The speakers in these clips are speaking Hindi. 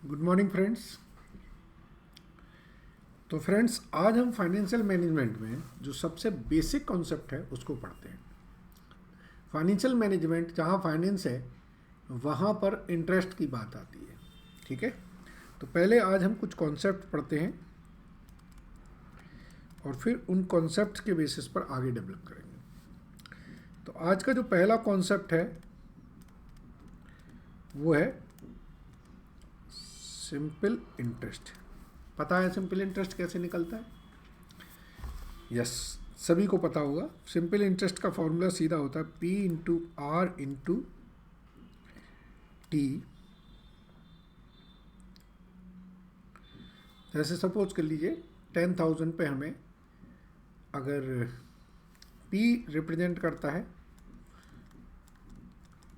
Good morning friends. तो फ्रेंड्स, आज हम फाइनेंशियल मैनेजमेंट में जो सबसे बेसिक कॉन्सेप्ट है उसको पढ़ते हैं। फाइनेंशियल मैनेजमेंट, जहाँ फाइनेंस है वहाँ पर इंटरेस्ट की बात आती है। ठीक है, तो पहले आज हम कुछ कॉन्सेप्ट पढ़ते हैं और फिर उन कॉन्सेप्ट के बेसिस पर आगे डेवलप करेंगे। तो आज का जो पहला कॉन्सेप्ट है वो है सिंपल इंटरेस्ट। पता है सिंपल इंटरेस्ट कैसे निकलता है? यस, सभी को पता होगा। सिंपल इंटरेस्ट का फॉर्मूला सीधा होता है P into R into T. जैसे सपोज कर लीजिए 10,000 पे हमें अगर P रिप्रेजेंट करता है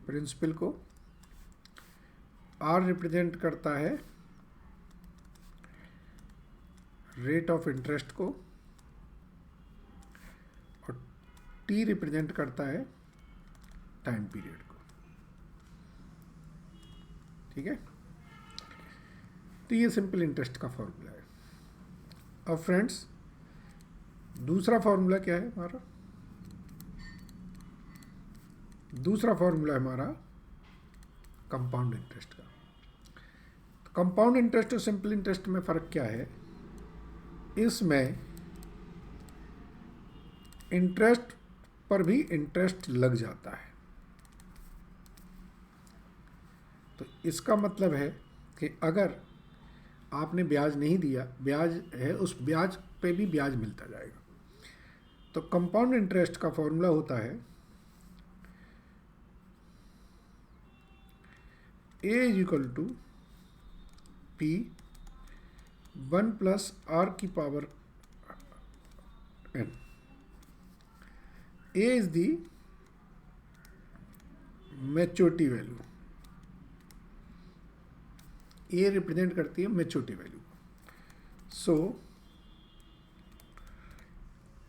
प्रिंसिपल को, R रिप्रेजेंट करता है रेट ऑफ इंटरेस्ट को और T रिप्रेजेंट करता है टाइम पीरियड को। ठीक है, तो ये सिंपल इंटरेस्ट का फॉर्मूला है। अब फ्रेंड्स, दूसरा फॉर्मूला क्या है हमारा? दूसरा फॉर्मूला है हमारा कंपाउंड इंटरेस्ट का। तो कंपाउंड इंटरेस्ट और सिंपल इंटरेस्ट में फ़र्क क्या है? इसमें इंटरेस्ट पर भी इंटरेस्ट लग जाता है। तो इसका मतलब है कि अगर आपने ब्याज नहीं दिया, ब्याज है, उस ब्याज पे भी ब्याज मिलता जाएगा। तो कंपाउंड इंटरेस्ट का फॉर्मूला होता है A is equal to P 1 plus R की power n। A is the maturity value. A represent करती है maturity value. So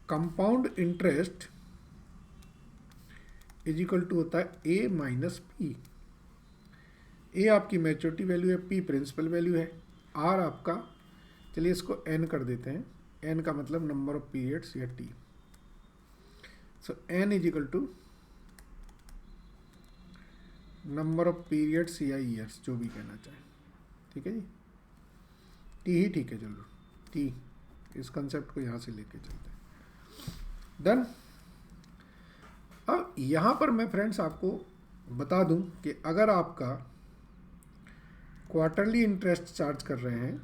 compound interest is equal to होता है A माइनस P। A आपकी मैच्योरिटी वैल्यू है, P प्रिंसिपल वैल्यू है, R आपका, चलिए इसको n कर देते हैं, n का मतलब नंबर ऑफ पीरियड्स या T। So n is equal to number of periods या ईयर्स, जो भी कहना चाहें। ठीक है जी, T ही ठीक है, चलो T, इस कंसेप्ट को यहाँ से लेके चलते हैं। डन। अब यहाँ पर मैं फ्रेंड्स आपको बता दूं कि अगर आपका क्वार्टरली इंटरेस्ट चार्ज कर रहे हैं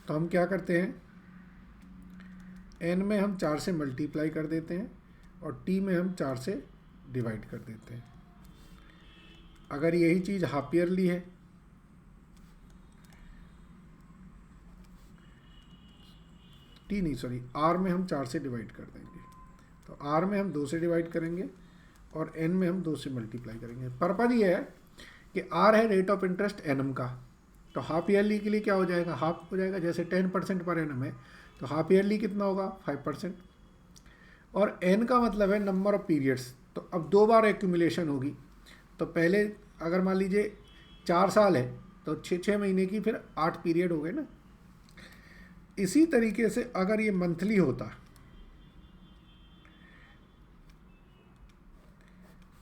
तो हम क्या करते हैं, n में हम 4 से मल्टीप्लाई कर देते हैं और t में हम 4 से डिवाइड कर देते हैं। अगर यही चीज़ हाफ ईयरली है t नहीं सॉरी r में हम 4 से डिवाइड कर देंगे, तो r में हम 2 से डिवाइड करेंगे और n में हम 2 से मल्टीप्लाई करेंगे। पर्पज ये है कि r है रेट ऑफ इंटरेस्ट एनम का, तो हाफ ईयरली के लिए क्या हो जाएगा, हाफ हो जाएगा। जैसे 10% पर एनम है तो हाफ ईयरली कितना होगा, 5%। और n का मतलब है नंबर ऑफ पीरियड्स, तो अब 2 बार एक्यूमुलेशन होगी। तो पहले अगर मान लीजिए 4 साल है तो 6 महीने की फिर 8 पीरियड हो गए ना। इसी तरीके से अगर ये मंथली होता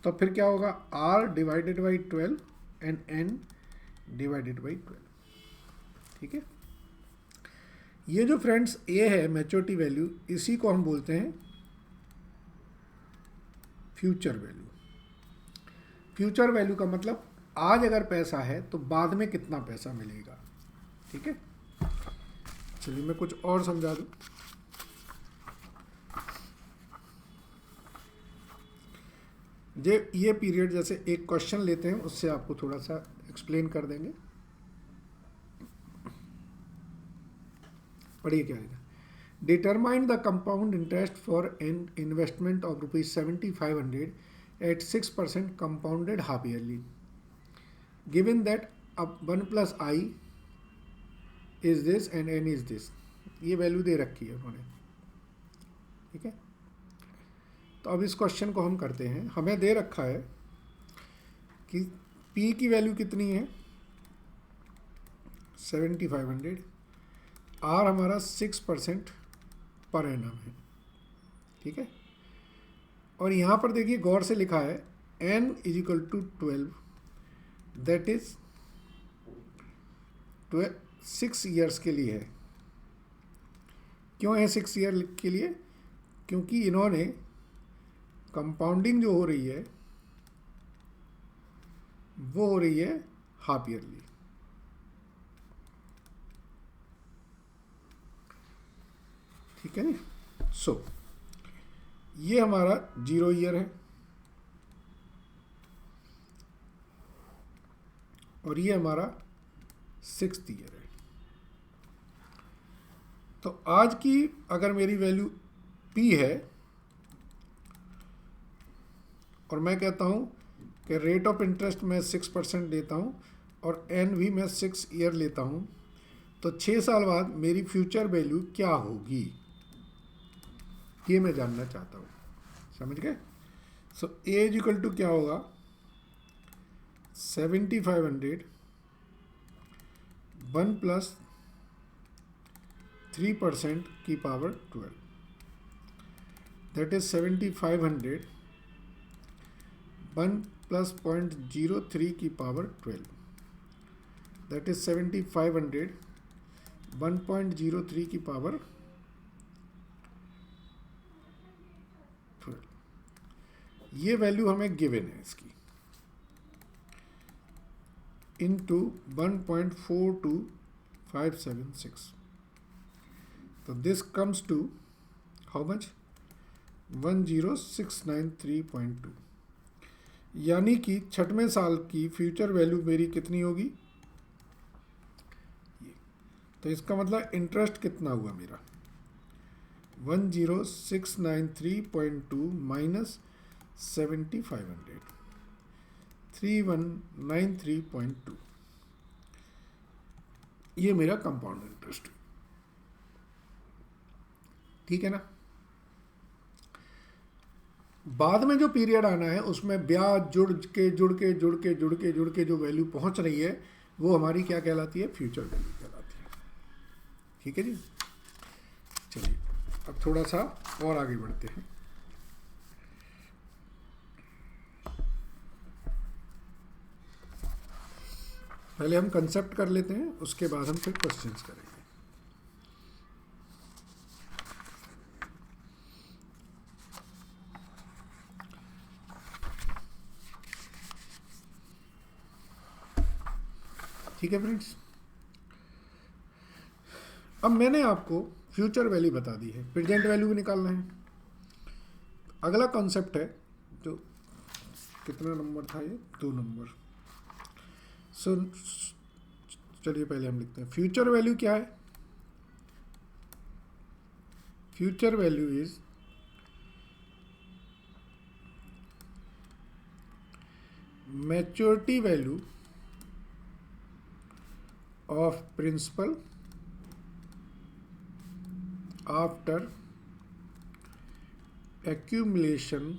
तो फिर क्या होगा, r divided by 12 and n divided by 12। ठीक है, ये जो फ्रेंड्स a है मैच्योरिटी वैल्यू, इसी को हम बोलते हैं फ्यूचर वैल्यू। फ्यूचर वैल्यू का मतलब आज अगर पैसा है तो बाद में कितना पैसा मिलेगा। ठीक है, चलिए मैं कुछ और समझा दूं। ये पीरियड, जैसे एक क्वेश्चन लेते हैं उससे आपको थोड़ा सा एक्सप्लेन कर देंगे। पढ़िए क्या है, determine the compound interest for an investment of ₹7500 at 6% compounded half yearly, given that अब 1 plus I is this and n is this, ये वैल्यू दे रखी है उन्होंने। ठीक है, तो अब इस क्वेश्चन को हम करते हैं। हमें दे रखा है कि पी की वैल्यू कितनी है 7500, आर हमारा 6% पर एनम है, ठीक है। और यहाँ पर देखिए गौर से लिखा है n is equal to 12, that is 6 years के लिए है। क्यों है 6 ईयर के लिए? क्योंकि इन्होंने कंपाउंडिंग जो हो रही है वो हो रही है हाफ ईयरली। ठीक है नी। सो ये हमारा 0 ईयर है और ये हमारा 6th ईयर है। तो आज की अगर मेरी वैल्यू P है और मैं कहता हूँ कि रेट ऑफ इंटरेस्ट मैं 6% देता हूँ और N भी मैं 6 ईयर लेता हूँ, तो 6 साल बाद मेरी फ्यूचर वैल्यू क्या होगी ये मैं जानना चाहता हूँ। समझ गए? सो A इज इक्वल टू क्या होगा 7500 1 प्लस 3% की पावर 12, दैट इज 7500 1 प्लस 0.03 की पावर 12, दैट इज 7500 1.03 की पावर 12। ये वैल्यू हमें गिवन है इसकी, इंटू 1.42576, तो this comes to how much 10693.2, यानी कि 6वें साल की फ्यूचर वैल्यू मेरी कितनी होगी ये। तो इसका मतलब इंटरेस्ट कितना हुआ मेरा 10693.2 माइनस 7500 3193.2, ये मेरा कंपाउंड इंटरेस्ट। ठीक है ना। बाद में जो पीरियड आना है उसमें ब्याज जुड़ के जो वैल्यू पहुंच रही है वो हमारी क्या कहलाती है, फ्यूचर वैल्यू कहलाती है। ठीक है जी। चलिए अब थोड़ा सा और आगे बढ़ते हैं। पहले हम कंसेप्ट कर लेते हैं, उसके बाद हम फिर क्वेश्चंस करेंगे। ठीक है फ्रेंड्स। अब मैंने आपको फ्यूचर वैल्यू बता दी है, प्रेजेंट वैल्यू भी निकालना है। अगला कॉन्सेप्ट है जो कितना नंबर था ये 2 नंबर। सो चलिए पहले हम लिखते हैं फ्यूचर वैल्यू क्या है। Future value is maturity value of principal after accumulation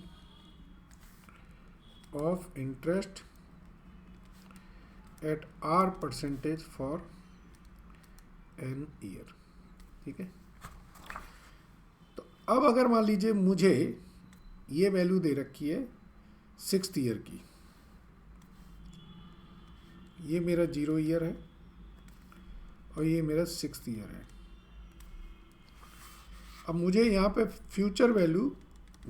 of interest at R% for an year। ठीक है। तो अब अगर मान लीजिए मुझे ये वैल्यू दे रखी है 6th ईयर की, ये मेरा 0 ईयर है और ये मेरा 6th ईयर है। अब मुझे यहाँ पे फ्यूचर वैल्यू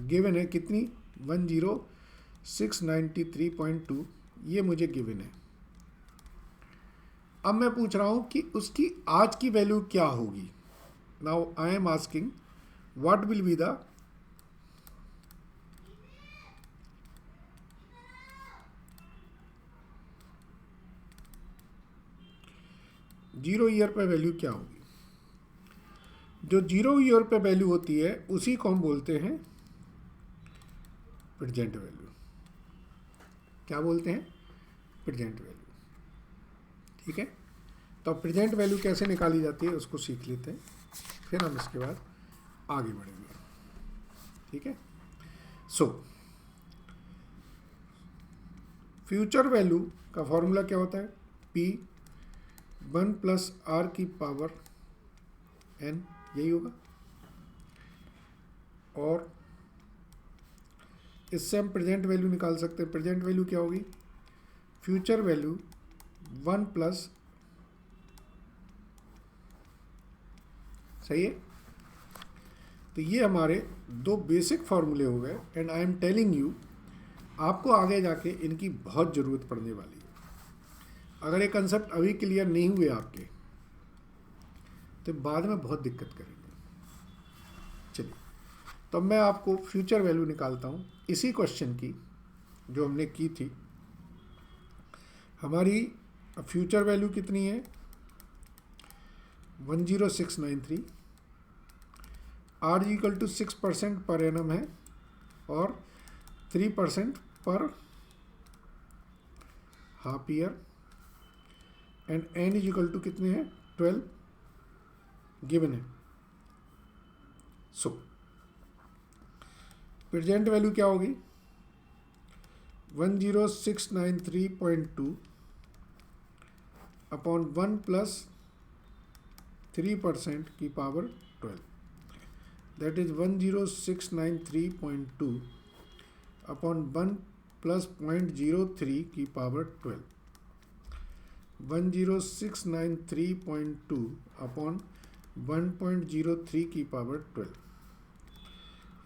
गिवन है कितनी 10693.2, ये मुझे गिवन है। अब मैं पूछ रहा हूँ कि उसकी आज की वैल्यू क्या होगी। Now I am asking what will be the zero year पे वैल्यू क्या होगी। जो 0 ईयर पे वैल्यू होती है उसी को हम बोलते हैं प्रेजेंट वैल्यू। क्या बोलते हैं, प्रेजेंट वैल्यू। ठीक है। तो प्रेजेंट वैल्यू कैसे निकाली जाती है उसको सीख लेते हैं, फिर हम इसके बाद आगे बढ़ेंगे। ठीक है। सो फ्यूचर वैल्यू का फॉर्मूला क्या होता है? P 1 प्लस R की पावर n, यही होगा। और इससे हम प्रेजेंट वैल्यू निकाल सकते हैं। प्रेजेंट वैल्यू क्या होगी? फ्यूचर वैल्यू 1 प्लस, सही है। तो ये हमारे दो बेसिक फॉर्मूले हो गए। And I am telling you, आपको आगे जाके इनकी बहुत ज़रूरत पड़ने वाली है। अगर ये कंसेप्ट अभी क्लियर नहीं हुए आपके, तो बाद में बहुत दिक्कत करेंगे। चलिए, तो मैं आपको फ्यूचर वैल्यू निकालता हूँ इसी क्वेश्चन की जो हमने की थी। हमारी फ्यूचर वैल्यू कितनी है? 10693। Are equal to 6% per annum है और 3% पर half year. And N is equal to कितने हैं? 12 गिवन है। सो प्रेजेंट वैल्यू क्या होगी? 10693.2 अपॉन 1 प्लस 3% की power 12, that is 10693.2 upon 1 plus 0.03 की पावर 12। 10693.2 अपॉन 1.03 की पावर 12।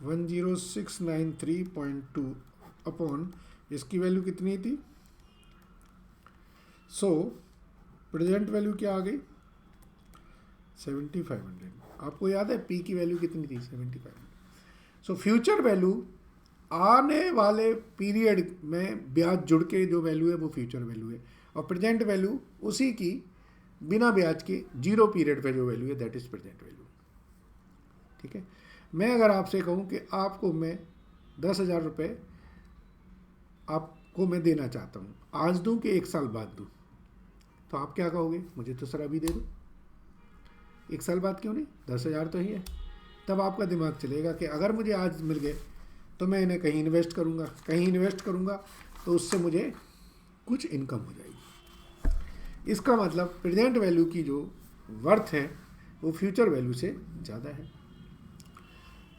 10693.2 अपॉन इसकी वैल्यू कितनी थी? सो प्रेजेंट वैल्यू क्या आ गई? 7500। आपको याद है पी की वैल्यू कितनी थी? 7500। सो फ्यूचर वैल्यू आने वाले पीरियड में ब्याज जुड़ के जो वैल्यू है वो फ्यूचर वैल्यू है, और प्रेजेंट वैल्यू उसी की बिना ब्याज के जीरो पीरियड पे जो वैल्यू है दैट इज प्रेजेंट वैल्यू। ठीक है। मैं अगर आपसे कहूँ कि आपको मैं 10,000 रुपये आपको मैं देना चाहता हूँ, आज दूँ कि 1 साल बाद दूँ, तो आप क्या कहोगे? मुझे तो सर अभी दे दो। 1 साल बाद क्यों नहीं? 10,000 तो ही है। तब आपका दिमाग चलेगा कि अगर मुझे आज मिल गए तो मैं इन्हें कहीं इन्वेस्ट करूँगा, कहीं इन्वेस्ट करूँगा तो उससे मुझे कुछ इनकम हो जाएगी। इसका मतलब प्रेजेंट वैल्यू की जो वर्थ है वो फ्यूचर वैल्यू से ज़्यादा है।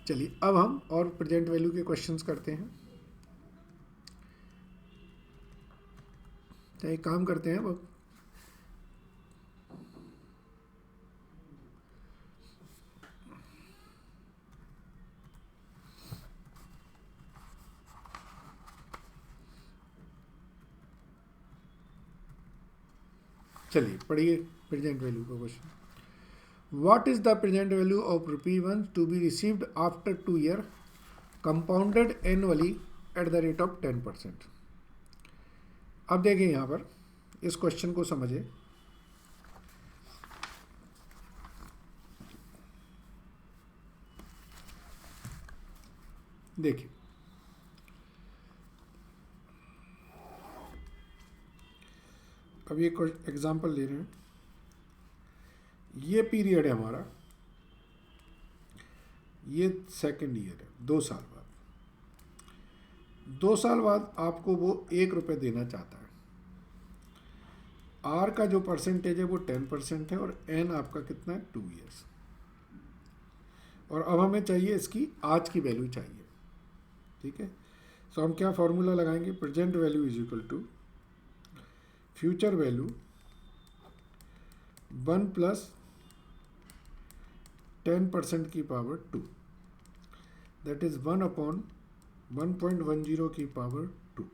चलिए, अब हम और प्रेजेंट वैल्यू के क्वेश्चंस करते हैं। तो एक काम करते हैं, अब चलिए पढ़िए प्रेजेंट वैल्यू का question. What is the present value of ₹1 to be received after 2 years compounded annually at the rate of 10%? अब देखें यहाँ पर इस क्वेश्चन को समझे। देखिए, अब ये एग्जांपल ले रहे हैं। ये पीरियड है हमारा, ये सेकेंड ईयर है, 2 साल बाद। 2 साल बाद आपको वो 1 रुपये देना चाहता है। आर का जो परसेंटेज है वो 10% है, और एन आपका कितना है? 2 ईयर्स। और अब हमें चाहिए इसकी आज की वैल्यू चाहिए। ठीक है। सो हम क्या फॉर्मूला लगाएंगे? Present value is equal to future value 1 plus 10% की पावर 2, दैट इज 1 अपॉन 1.10 की पावर 2।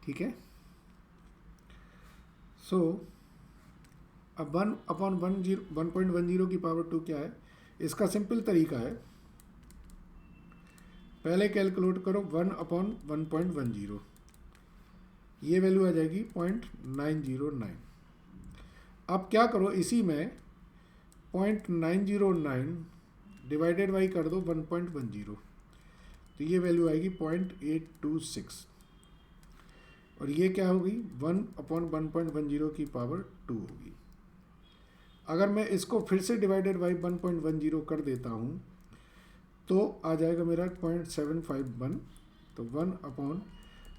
ठीक है। सो अब 1 अपॉन 1.10 की पावर 2 क्या है? इसका सिंपल तरीका है, पहले कैलकुलेट करो 1 अपॉन 1.10, ये वैल्यू आ जाएगी 0.909। अब क्या करो, इसी में 0.909 डिवाइडेड बाई कर दो 1.10, तो ये वैल्यू आएगी 0.826, और ये क्या होगी? 1 अपॉन 1.10 की पावर 2 होगी। अगर मैं इसको फिर से डिवाइडेड बाई 1.10 कर देता हूँ तो आ जाएगा मेरा 0.751, तो 1 अपॉन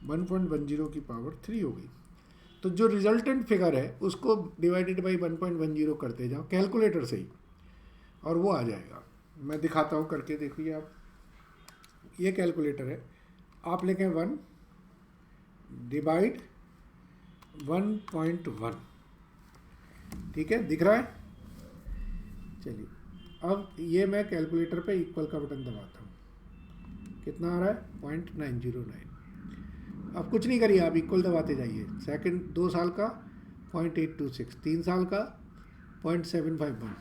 1.10 की पावर 3 हो गई। तो जो रिजल्टेंट फिगर है उसको डिवाइडेड बाई 1.10 करते जाओ कैलकुलेटर से ही, और वो आ जाएगा। मैं दिखाता हूँ करके, देखिए आप, ये कैलकुलेटर है, आप लिखें 1 डिवाइड 1.1, ठीक है, दिख रहा है। चलिए अब ये मैं कैलकुलेटर पे इक्वल का बटन दबाता हूँ, कितना आ रहा है 0.909। अब कुछ नहीं करिए, आप इक्वल दबाते जाइए। सेकंड 2 साल का 0.826, 3 साल का 0.751,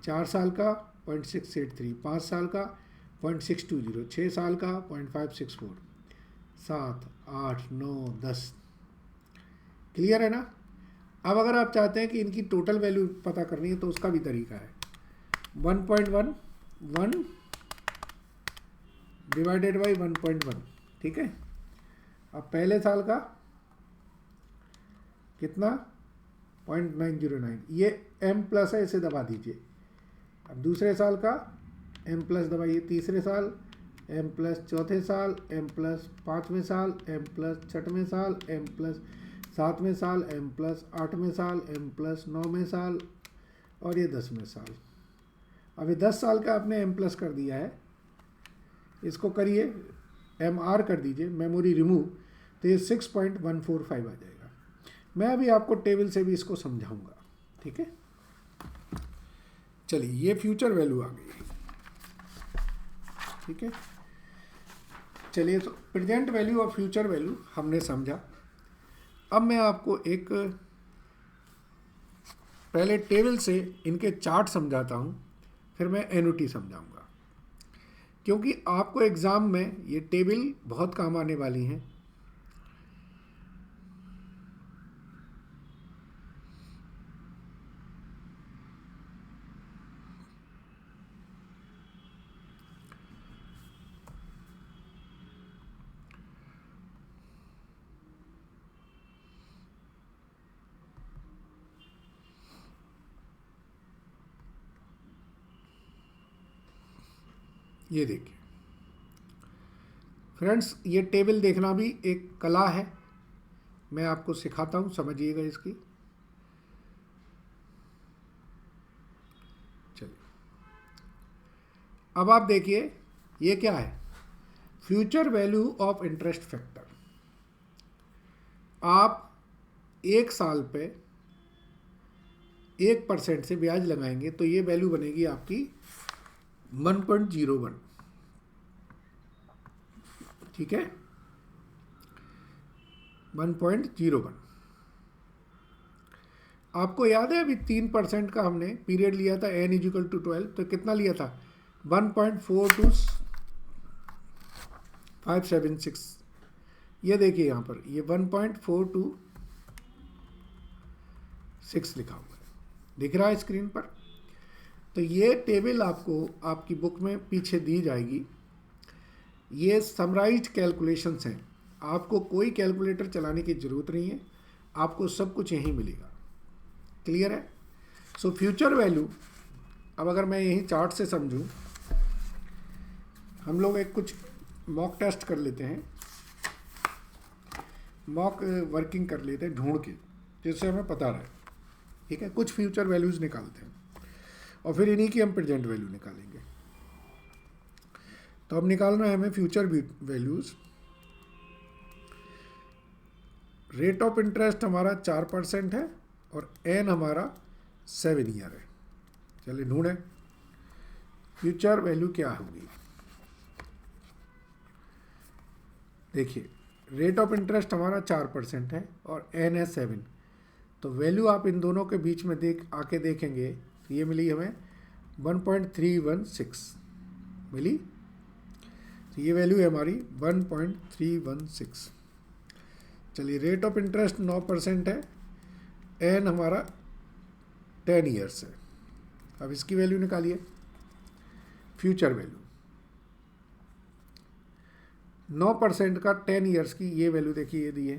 4 साल का 0.683, 5 साल का 0.620, 6 साल का 0.564, 7, 8, 9, 10। क्लियर है ना। अब अगर आप चाहते हैं कि इनकी टोटल वैल्यू पता करनी है तो उसका भी तरीका है। 1.1 डिवाइडेड बाई 1.1, ठीक है। अब पहले साल का कितना 0.909, ये m प्लस है, इसे दबा दीजिए। अब दूसरे साल का m प्लस दबाइए, तीसरे साल m प्लस, चौथे साल m प्लस, पाँचवें साल m प्लस, छठवें साल m प्लस, सातवें साल m प्लस, आठवें साल m प्लस, नौवें साल, और ये 10वें साल। अब ये 10 साल का आपने m प्लस कर दिया है, इसको करिए MR कर दीजिए, मेमोरी रिमूव, तो ये 6.145 आ जाएगा। मैं अभी आपको टेबल से भी इसको समझाऊंगा, ठीक है। चलिए ये फ्यूचर वैल्यू आ गई, ठीक है। चलिए तो प्रेजेंट वैल्यू और फ्यूचर वैल्यू हमने समझा। अब मैं आपको एक पहले टेबल से इनके चार्ट समझाता हूँ, फिर मैं एनुटी समझाऊंगा, क्योंकि आपको एग्ज़ाम में ये टेबल बहुत काम आने वाली हैं। ये देखिए फ्रेंड्स, ये टेबल देखना भी एक कला है, मैं आपको सिखाता हूँ, समझिएगा इसकी। चलिए अब आप देखिए ये क्या है, future value of interest factor. आप 1 साल पे 1% से ब्याज लगाएंगे तो ये वैल्यू बनेगी आपकी 1.01, ठीक है, 1.01। आपको याद है अभी 3% का हमने पीरियड लिया था, n इजिकल टू 12, तो कितना लिया था 1.42576। ये देखिए यहाँ पर ये 1.426 लिखा हुआ है, दिख रहा है स्क्रीन पर। तो ये टेबल आपको आपकी बुक में पीछे दी जाएगी। ये समराइज्ड कैलकुलेशंस हैं, आपको कोई कैलकुलेटर चलाने की ज़रूरत नहीं है, आपको सब कुछ यहीं मिलेगा। क्लियर है। सो फ्यूचर वैल्यू, अब अगर मैं यही चार्ट से समझूं, हम लोग एक कुछ मॉक टेस्ट कर लेते हैं, मॉक वर्किंग कर लेते हैं ढूंढ के, जिससे हमें पता रहे, ठीक है। कुछ फ्यूचर वैल्यूज़ निकालते हैं और फिर इन्हीं की हम प्रेजेंट वैल्यू निकालेंगे। तो अब निकालना है हमें future values. Rate of interest हमारा 4% है और एन हमारा 7 ईयर है। चलिए ढूंढें फ्यूचर वैल्यू क्या होगी। देखिए रेट ऑफ इंटरेस्ट हमारा 4% है और एन है 7, तो वैल्यू आप इन दोनों के बीच में आके देखेंगे तो ये मिली हमें 1.316 मिली। तो ये वैल्यू है हमारी 1.316। चलिए रेट ऑफ इंटरेस्ट 9% है, एन हमारा 10 ईयर्स है। अब इसकी वैल्यू निकालिए, फ्यूचर वैल्यू 9% का 10 ईयर्स की ये वैल्यू देखिए, ये दी है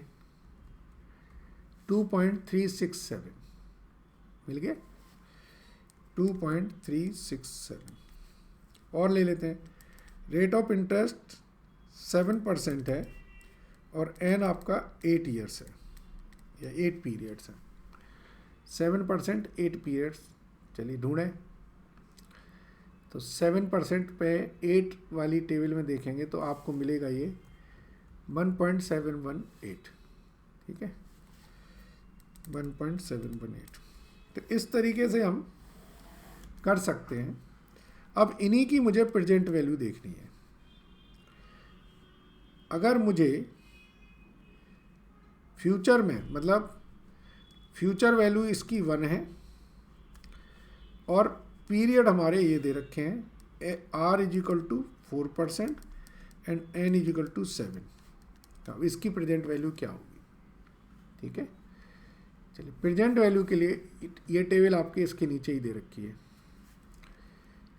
2.367 मिल गया, 2.367। और ले लेते हैं, रेट ऑफ इंटरेस्ट 7% है और n आपका 8 ईयर्स है या 8 पीरियड्स है। 7% 8 पीरियड्स, चलिए ढूंढें। तो 7% पे 8 वाली टेबल में देखेंगे तो आपको मिलेगा ये 1.718, ठीक है, 1.718। तो इस तरीके से हम कर सकते हैं। अब इन्हीं की मुझे प्रेजेंट वैल्यू देखनी है। अगर मुझे फ्यूचर में, मतलब फ्यूचर वैल्यू इसकी 1 है और पीरियड हमारे ये दे रखे हैं r is equal to 4% and n is equal to 7, तो इसकी प्रेजेंट वैल्यू क्या होगी, ठीक है। चलिए प्रेजेंट वैल्यू के लिए ये टेबल आपके इसके नीचे ही दे रखी है।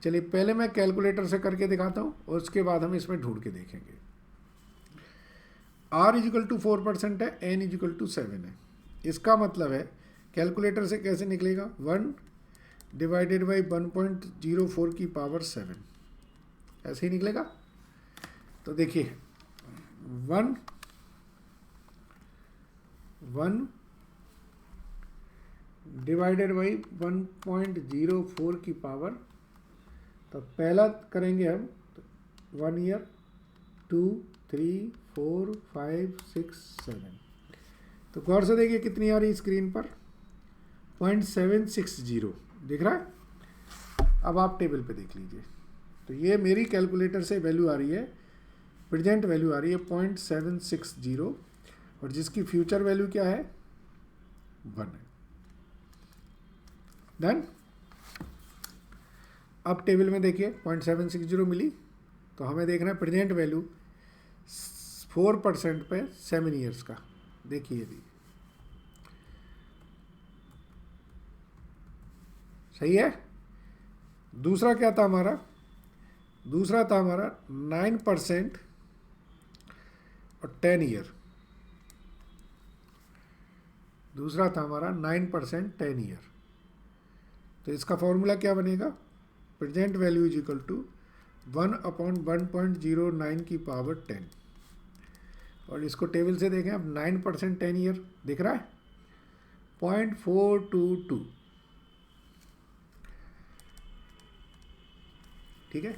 चलिए पहले मैं कैलकुलेटर से करके दिखाता हूँ और उसके बाद हम इसमें ढूंढ के देखेंगे। r इज इक्वल टू 4% है, n इज इक्वल टू 7 है। इसका मतलब है कैलकुलेटर से कैसे निकलेगा, 1 डिवाइडेड बाई 1.04 की पावर 7, ऐसे ही निकलेगा। तो देखिए 1 डिवाइडेड बाई 1.04 की पावर, तो पहला करेंगे हम 1 ईयर, 2, 3, 4, 5, 6, 7। तो गौर से देखिए कितनी आ रही स्क्रीन पर, 0.760 दिख रहा है। अब आप टेबल पे देख लीजिए, तो ये मेरी कैलकुलेटर से वैल्यू आ रही है, प्रेजेंट वैल्यू आ रही है 0.760 और जिसकी फ्यूचर वैल्यू क्या है, 1 है। डन। अब टेबल में देखिए 0.760 मिली, तो हमें देखना है प्रेजेंट वैल्यू 4% पे 7 ईयर्स का। देखिए भी सही है। दूसरा क्या था हमारा, दूसरा था हमारा 9% और 10 ईयर। दूसरा था हमारा 9% 10 ईयर। तो इसका फॉर्मूला क्या बनेगा, present value is equal to 1/1.09 की पावर 10। और इसको टेबल से देखें, अब 9% 10 ईयर दिख रहा है, 0.422, ठीक है।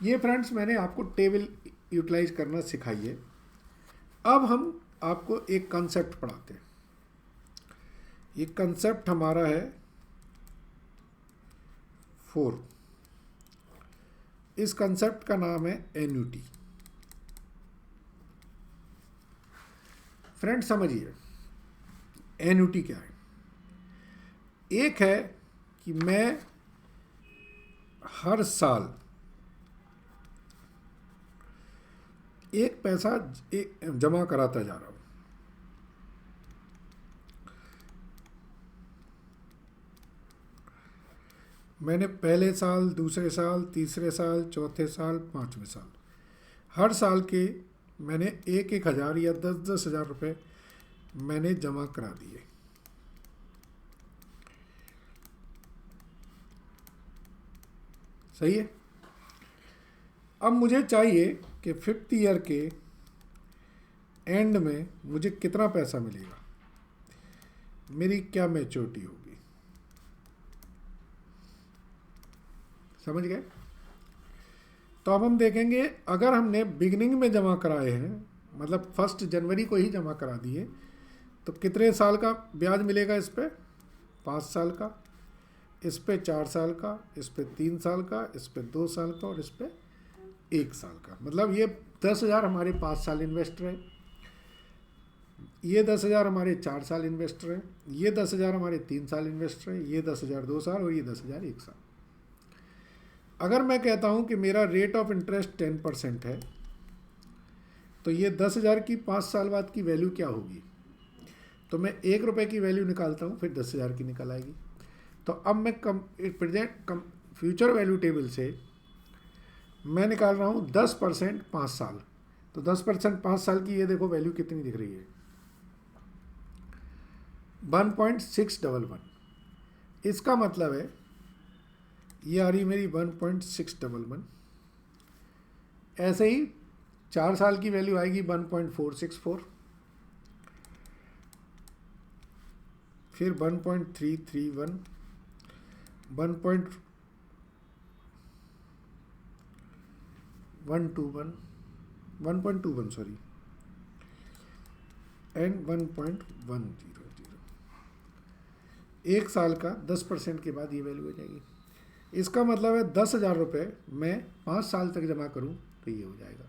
ये फ्रेंड्स मैंने आपको टेबल यूटिलाइज करना सिखाई है। अब हम आपको एक कंसेप्ट पढ़ाते हैं। ये कंसेप्ट हमारा है 4। इस कंसेप्ट का नाम है एन्युटी। फ्रेंड्स समझिए एन्युटी क्या है। एक है कि मैं हर साल एक पैसा जमा कराता जा रहा हूं। मैंने पहले साल, दूसरे साल, तीसरे साल, चौथे साल, 5वें साल, हर साल के मैंने 1,000 या 10,000 रुपये मैंने जमा करा दिए। सही है। अब मुझे चाहिए कि 5th ईयर के एंड में मुझे कितना पैसा मिलेगा, मेरी क्या मैच्योरिटी होगी। समझ गए। तो अब हम देखेंगे, अगर हमने बिगिनिंग में जमा कराए हैं, मतलब 1 जनवरी को ही जमा करा दिए, तो कितने साल का ब्याज मिलेगा इस पे, 5 साल का, इस पे 4 साल का, इस पे 3 साल का, इस पे 2 साल का और इस पे 1 साल का। मतलब ये 10,000 हमारे 5 साल इन्वेस्टर है, ये 10,000 हमारे 4 साल इन्वेस्टर है, ये 10,000 हमारे 3 साल इन्वेस्टर है, ये 10,000 2 साल और ये 10,000 1 साल। अगर मैं कहता हूं कि मेरा रेट ऑफ इंटरेस्ट 10% है, तो ये 10,000 की 5 साल बाद की वैल्यू क्या होगी। तो मैं 1 रुपये की वैल्यू निकालता हूं, फिर 10,000 की निकल आएगी। तो अब मैं फ्यूचर वैल्यू टेबल से मैं निकाल रहा हूं 10% 5 साल। तो 10% 5 साल की ये देखो वैल्यू कितनी दिख रही है, 1.611। इसका मतलब है ये आ रही मेरी 1.611। ऐसे ही 4 साल की वैल्यू आएगी 1.464। फिर 1.331, 1.121 सॉरी, एंड 1.100। एक साल का 10% के बाद ये वैल्यू हो जाएगी। इसका मतलब है 10,000 रुपये मैं 5 साल तक जमा करूं तो ये हो जाएगा।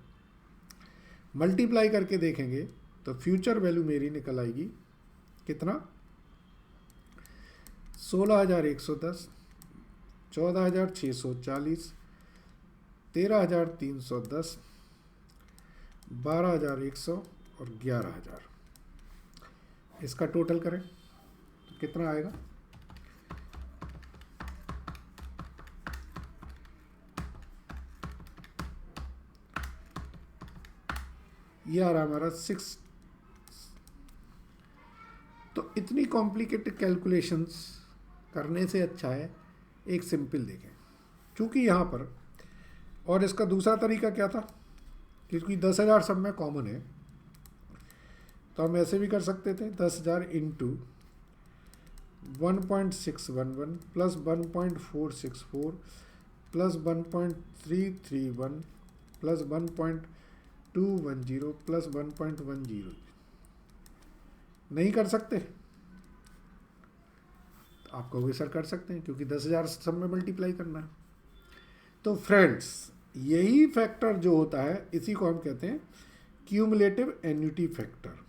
मल्टीप्लाई करके देखेंगे तो फ्यूचर वैल्यू मेरी निकल आएगी कितना, 16,110, 14,640, 13,310, 12,100 और 11,000। इसका टोटल करें तो कितना आएगा, ये आ रहा हमारा 6। तो इतनी कॉम्प्लिकेटेड कैलकुलेशंस करने से अच्छा है एक सिंपल देखें, क्योंकि यहाँ पर, और इसका दूसरा तरीका क्या था, क्योंकि 10,000 सब में कॉमन है तो हम ऐसे भी कर सकते थे, 10,000 into 1.611 plus 1.464 plus 1.331 plus 1.210 plus 1.10। नहीं कर सकते तो आप कहोगे सर कर सकते हैं, क्योंकि 10,000 सब में मल्टीप्लाई करना है। तो फ्रेंड्स, यही फैक्टर जो होता है इसी को हम कहते हैं क्यूमुलेटिव एन्युटी फैक्टर।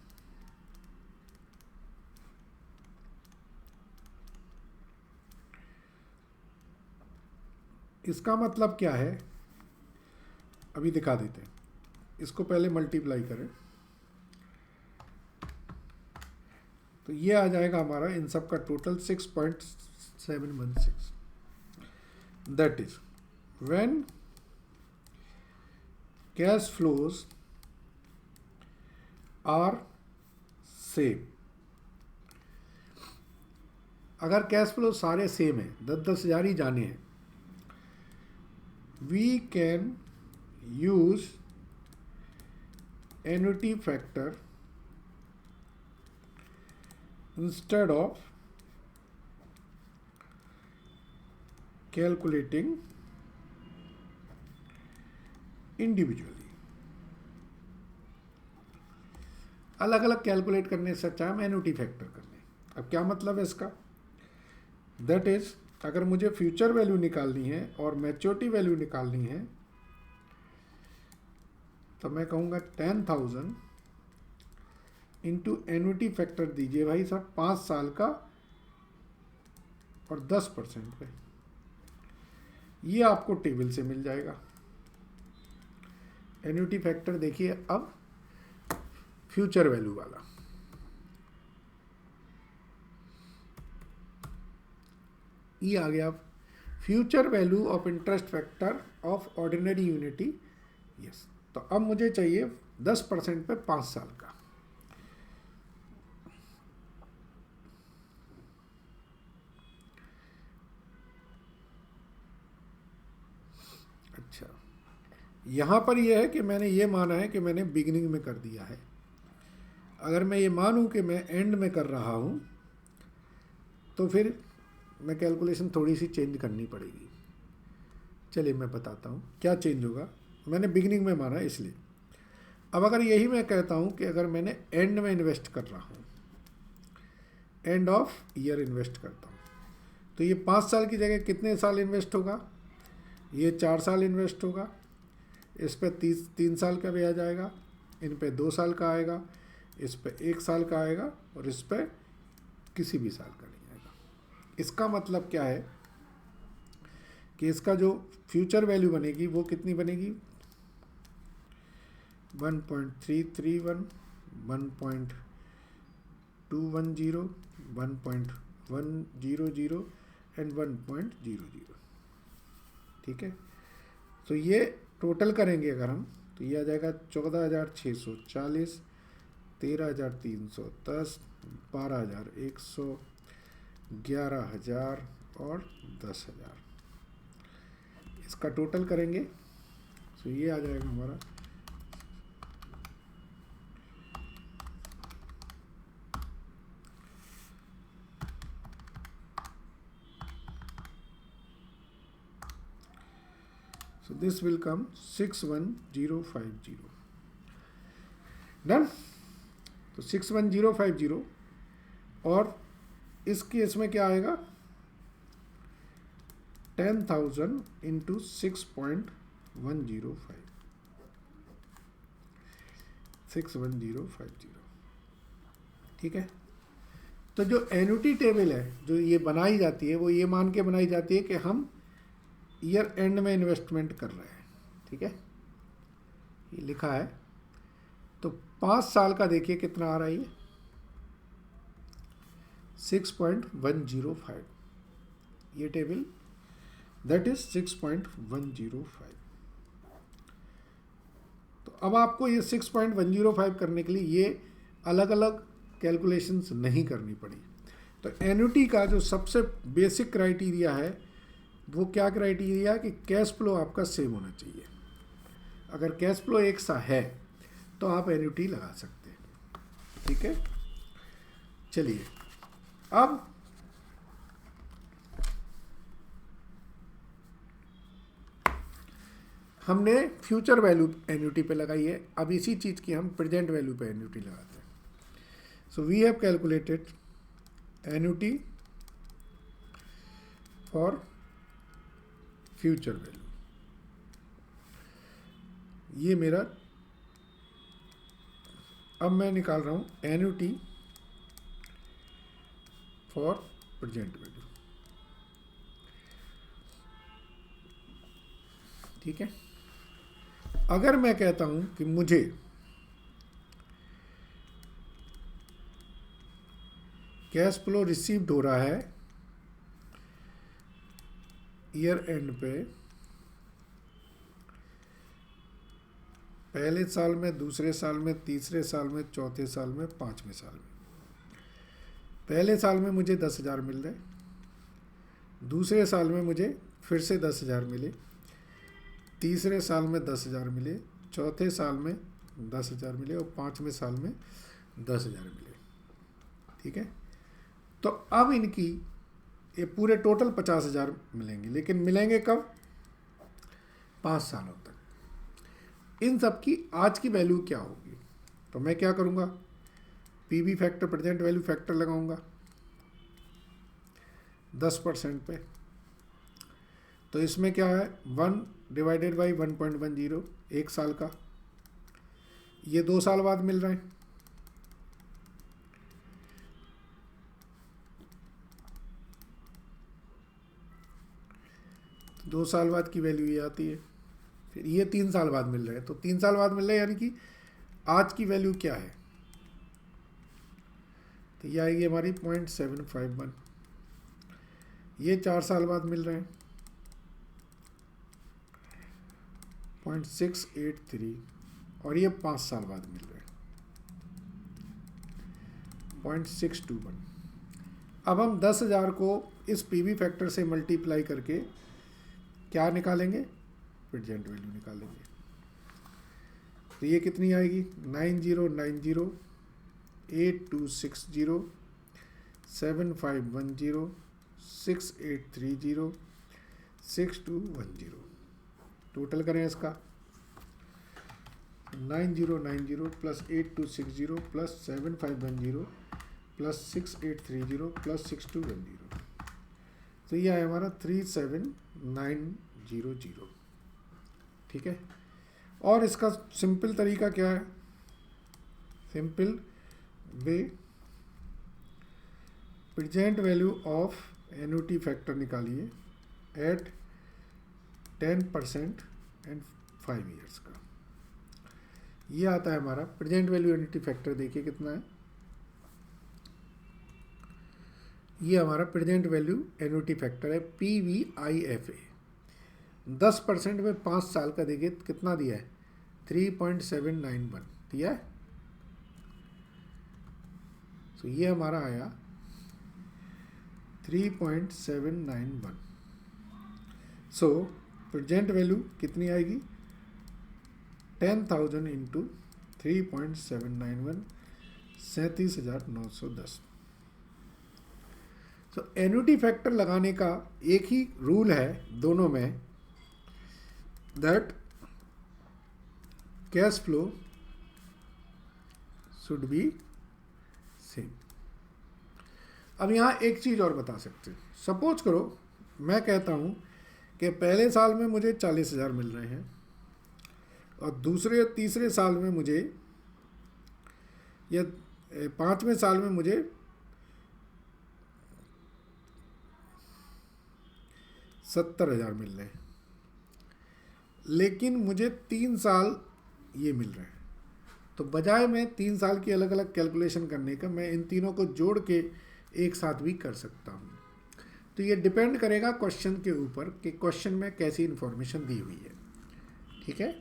इसका मतलब क्या है अभी दिखा देते हैं। इसको पहले मल्टीप्लाई करें तो ये आ जाएगा हमारा इन सब का total 6.716। That is when cash flows are same. अगर कैश फ्लो सारे सेम है, 10,000 ही जाने हैं, we can use annuity factor instead of calculating individually। अलग अलग कैलकुलेट करने से अच्छा हम एन्युटी फैक्टर कर लें। अब क्या मतलब है इसका, दैट इज अगर मुझे फ्यूचर वैल्यू निकालनी है और मैच्योरिटी वैल्यू निकालनी है तो मैं कहूँगा 10,000 इंटू एन्युटी फैक्टर दीजिए भाई साहब 5 साल का और 10% पे। ये आपको टेबल से मिल जाएगा। एन्युटी फैक्टर देखिए अब फ्यूचर वैल्यू वाला, ये आ गया future value of interest factor of ordinary unity. Yes, तो अब मुझे चाहिए 10% पे 5 साल का। अच्छा, यहाँ पर यह है कि मैंने ये माना है कि मैंने बिगिनिंग में कर दिया है। अगर मैं ये मानूं कि मैं एंड में कर रहा हूँ तो फिर मैं कैलकुलेशन थोड़ी सी चेंज करनी पड़ेगी। चलिए मैं बताता हूँ क्या चेंज होगा। मैंने बिगिनिंग में माना इसलिए। अब अगर यही मैं कहता हूँ कि अगर मैंने एंड में इन्वेस्ट कर रहा हूँ, एंड ऑफ ईयर इन्वेस्ट करता हूँ, तो ये 5 साल की जगह कितने साल इन्वेस्ट होगा, ये 4 साल इन्वेस्ट होगा। इस पर 3 साल का ब्याज आएगा, इन पे 2 साल का आएगा, इस पे 1 साल का आएगा और इस पे किसी भी साल का नहीं आएगा। इसका मतलब क्या है कि इसका जो फ्यूचर वैल्यू बनेगी वो कितनी बनेगी, 1.331, 1.210, 1.100 एंड 1.00। ठीक है, तो ये टोटल करेंगे अगर हम तो ये आ जाएगा 14,640, 13,310, 12,100, 11,000 और 10,000। इसका टोटल करेंगे तो ये आ जाएगा हमारा 6.716। So this will come 61050. Done. तो 61050 और इस केस में क्या आएगा 10,000 इंटू 6.105 61050। ठीक है। तो जो एन्युटी टेबल है जो ये बनाई जाती है वो ये मान के बनाई जाती है कि हम ईयर एंड में इन्वेस्टमेंट कर रहे हैं। ठीक है, ये लिखा है। तो 5 साल का देखिए कितना आ रहा है ये 6.105। ये टेबल दैट इज 6.105। तो अब आपको ये 6.105 करने के लिए ये अलग अलग कैलकुलेशंस नहीं करनी पड़ी। तो एन्युटी का जो सबसे बेसिक क्राइटेरिया है वो क्या क्राइटेरिया है कि कैश फ्लो आपका सेम होना चाहिए। अगर कैश फ्लो एक सा है तो आप एन्युटी लगा सकते हैं। ठीक है, चलिए अब हमने फ्यूचर वैल्यू एन्युटी पे लगाई है, अब इसी चीज़ की हम प्रेजेंट वैल्यू पे एन्युटी लगाते हैं। So we have calculated annuity for future value. ये मेरा अब मैं निकाल रहा हूँ एन्युटी फॉर प्रेजेंट वैल्यू। ठीक है, अगर मैं कहता हूं कि मुझे कैश फ्लो रिसीव्ड हो रहा है ईयर एंड पे, पहले साल में, दूसरे साल में, तीसरे साल में, चौथे साल में, 5वें साल में। पहले साल में मुझे 10,000 मिल रहे, दूसरे साल में मुझे फिर से 10,000 मिले, तीसरे साल में 10,000 मिले, चौथे साल में 10,000 मिले और 5वें साल में 10,000 मिले। ठीक है, तो अब इनकी ये पूरे टोटल 50,000 मिलेंगे, लेकिन मिलेंगे कब 5 सालों तक। इन सब की आज की वैल्यू क्या होगी, तो मैं क्या करूँगा PV factor present value factor लगाऊंगा 10% पे। तो इसमें क्या है 1 डिवाइडेड बाई 1.10 1 साल का, ये 2 साल बाद मिल रहे हैं। तो 2 साल बाद की वैल्यू ये आती है। फिर ये 3 साल बाद मिल रहे हैं, तो 3 साल बाद मिल रहे हैं, यानी कि आज की वैल्यू क्या है, तो ये आएगी हमारी 0.751। ये 4 साल बाद मिल रहे हैं 0.683 और ये 5 साल बाद मिल रहे हैं 0.621। अब हम 10,000 को इस पीवी फैक्टर से मल्टीप्लाई करके क्या निकालेंगे, प्रेजेंट वैल्यू निकालेंगे। तो ये कितनी आएगी 9090 8260 7510 6830 6210। टोटल करें इसका 9090 प्लस 8260 प्लस 7510 प्लस 6830 प्लस 6210। तो ये है हमारा 37900। ठीक है, और इसका सिंपल तरीका क्या है, simple way present value of annuity factor निकालिए एट 10% एंड 5 ईयर्स का। ये आता है हमारा प्रेजेंट वैल्यू एन्युटी फैक्टर। देखिए कितना है, ये हमारा प्रेजेंट वैल्यू एन्युटी फैक्टर है PVIFA। 10% में 5 साल का देखिए कितना दिया है 3.791 दिया है। तो ये हमारा आया 3.791। सो प्रेजेंट वैल्यू कितनी आएगी 10,000 इंटू 3.791 37,910। तो एन्युटी फैक्टर लगाने का एक ही रूल है दोनों में that cash flow should be same. अब यहाँ एक चीज़ और बता सकते हैं। सपोज करो मैं कहता हूँ कि पहले साल में मुझे 40,000 मिल रहे हैं और दूसरे तीसरे साल में मुझे या 5वें साल में मुझे 70,000 मिल रहे हैं, लेकिन मुझे 3 साल ये मिल रहे हैं। तो बजाय मैं 3 साल की अलग अलग कैलकुलेशन करने का, मैं इन तीनों को जोड़ के एक साथ भी कर सकता हूँ। तो ये डिपेंड करेगा क्वेश्चन के ऊपर कि क्वेश्चन में कैसी इन्फॉर्मेशन दी हुई है। ठीक है,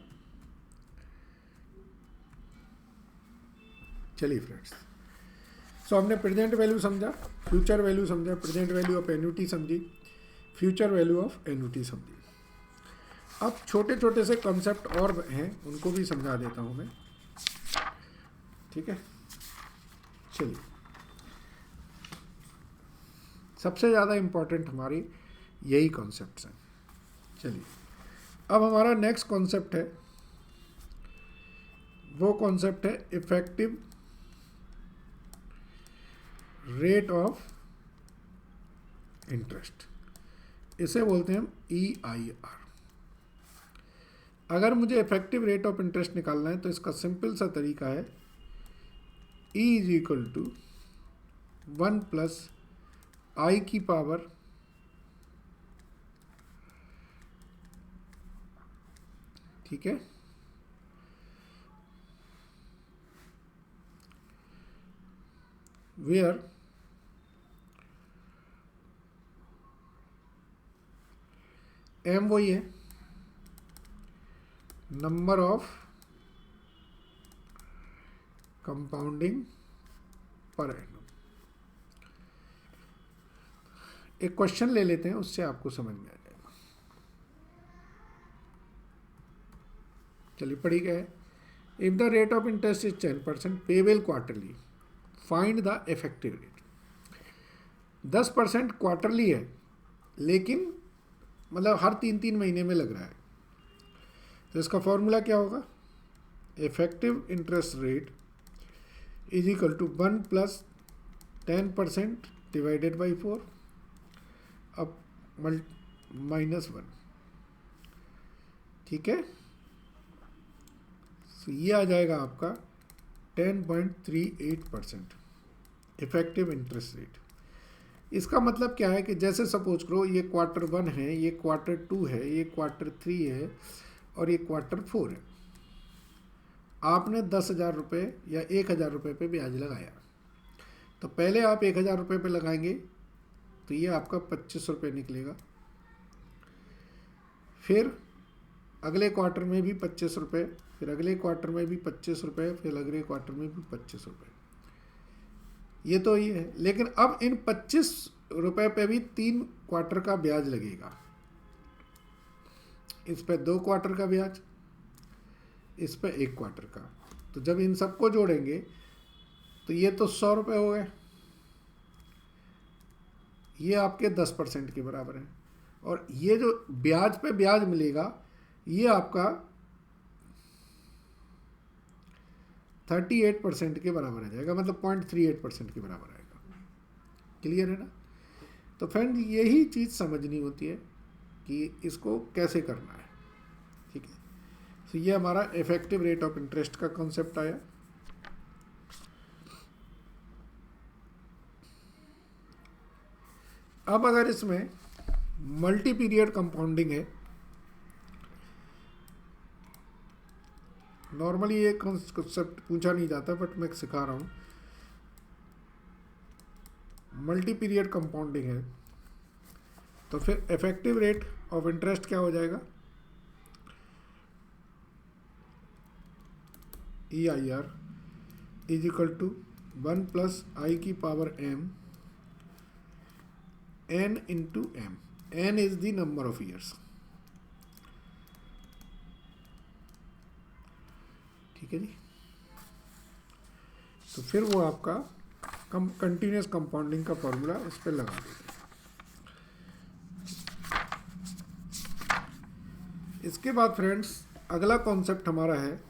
चलिए फ्रेंड्स, सो हमने प्रेजेंट वैल्यू समझा, फ्यूचर वैल्यू समझा, प्रेजेंट वैल्यू ऑफ एन्युटी समझी, फ्यूचर वैल्यू ऑफ एन्युटी समझी। अब छोटे छोटे से कॉन्सेप्ट और हैं, उनको भी समझा देता हूँ मैं। ठीक है, चलिए, सबसे ज़्यादा इम्पोर्टेंट हमारी यही कॉन्सेप्ट्स हैं। चलिए, अब हमारा नेक्स्ट कॉन्सेप्ट है, वो कॉन्सेप्ट है इफेक्टिव रेट ऑफ इंटरेस्ट। इसे बोलते हैं हम EIR। अगर मुझे इफेक्टिव रेट ऑफ इंटरेस्ट निकालना है तो इसका सिंपल सा तरीका है E is equal to 1 plus I की पावर ठीक है वेयर M वही है, number of compounding per annum. एक क्वेश्चन ले लेते हैं, उससे आपको समझ में आ जाएगा। चलिए, पढ़ी गया है, if the rate of interest is 10% payable quarterly, find the effective rate. 10% quarterly है, लेकिन मतलब हर 3-3 महीने में लग रहा है। तो इसका फॉर्मूला क्या होगा? Effective interest rate is equal to 1 plus 10% divided by 4 अब -1। ठीक है, तो ये आ जाएगा आपका 10.38% इफेक्टिव इंटरेस्ट रेट। इसका मतलब क्या है कि जैसे सपोज करो ये Q1 है, ये Q2 है, ये Q3 है और ये Q4 है। आपने 10,000 रुपये या 1,000 रुपये पे ब्याज लगाया, तो पहले आप 1,000 रुपये पे लगाएंगे तो ये आपका 25 रुपये निकलेगा। फिर अगले क्वार्टर में भी 25 रुपये, फिर अगले क्वार्टर में भी 25 रुपये, फिर अगले क्वार्टर में भी 25 रुपये। ये तो ये है, लेकिन अब इन 25 रुपये पे भी 3 क्वार्टर का ब्याज लगेगा। इस पे 2 क्वार्टर का ब्याज, इस पे 1 क्वार्टर का। तो जब इन सबको जोड़ेंगे तो ये तो 100 रुपये हो गए, ये आपके 10% के बराबर है। और ये जो ब्याज पे ब्याज मिलेगा ये आपका 38% के बराबर आ जाएगा, मतलब 0.38% के बराबर आएगा। क्लियर है ना? तो फ्रेंड, यही चीज़ समझनी होती है कि इसको कैसे करना है। ठीक है, तो ये हमारा इफेक्टिव रेट ऑफ इंटरेस्ट का कॉन्सेप्ट आया। अब अगर इसमें मल्टी पीरियड कंपाउंडिंग है, नॉर्मली ये कॉन्सेप्ट पूछा नहीं जाता बट मैं सिखा रहा हूँ। मल्टी पीरियड कंपाउंडिंग है तो फिर इफेक्टिव रेट ऑफ इंटरेस्ट क्या हो जाएगा? EIR is equal to 1 plus I की power M N into M। N is the number of years. ठीक है जी, तो फिर वो आपका कंटिन्यूस कंपाउंडिंग का फॉर्मूला इस पर लगा देते हैं। इसके बाद फ्रेंड्स अगला कॉन्सेप्ट हमारा है,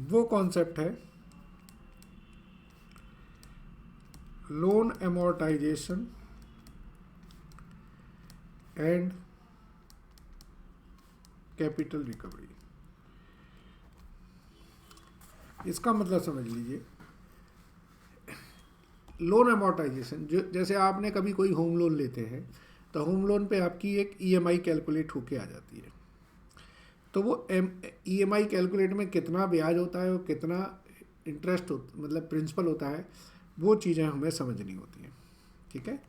वो कॉन्सेप्ट है loan amortisation and capital recovery. इसका मतलब समझ लीजिए, लोन एमोर्टाइजेशन, जो जैसे आपने कभी कोई होम लोन लेते हैं तो होम लोन पे आपकी एक ईएमआई कैलकुलेट होके आ जाती है। तो वो ईएमआई कैलकुलेट में कितना ब्याज होता है और कितना इंटरेस्ट मतलब प्रिंसिपल होता है, वो चीज़ें हमें समझनी होती हैं। ठीक है,